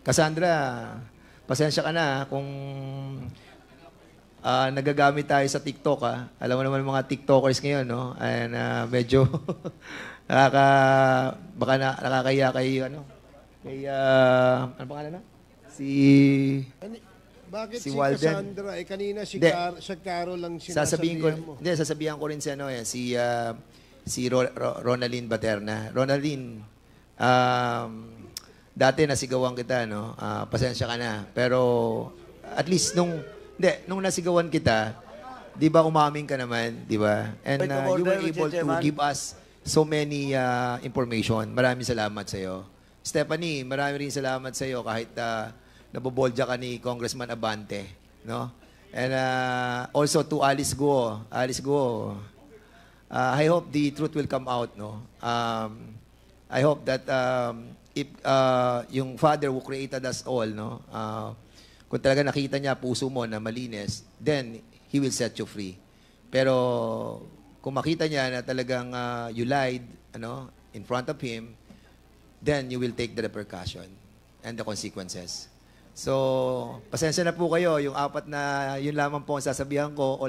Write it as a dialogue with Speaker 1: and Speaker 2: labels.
Speaker 1: Cassandra, pasensya ka na kung nagagamit tayo sa TikTok. Alam mo naman mga TikTokers ngayon, no? And, medyo baka nakakaya kay, ano pangalan na?
Speaker 2: Bakit
Speaker 1: Si
Speaker 2: si
Speaker 1: Walden.
Speaker 2: Cassandra? Kanina si
Speaker 1: Hindi.
Speaker 2: Caro lang
Speaker 1: Sasabihan ko rin si, si Ronaldine Baterna. Ronaldine, dati nasigawan kita, no? Pasensya ka na. Pero, at least nung nasigawan kita, di ba umamin ka naman, di ba? And you were able to give us so many information. Maraming salamat sa iyo. Stephanie, maraming rin salamat sa iyo kahit nabobolja ka ni Congressman Abante, no? And also to Alice Guo. Alice Guo, I hope the truth will come out, no? I hope that if yung Father who created us all, no? Kung talaga nakita niya puso mo na malinis, then He will set you free. Pero kung makita niya na talagang you lied, in front of Him, then you will take the repercussion and the consequences. So, pasensya na po kayo. Yung apat na, yun lamang po ang sasabihan ko.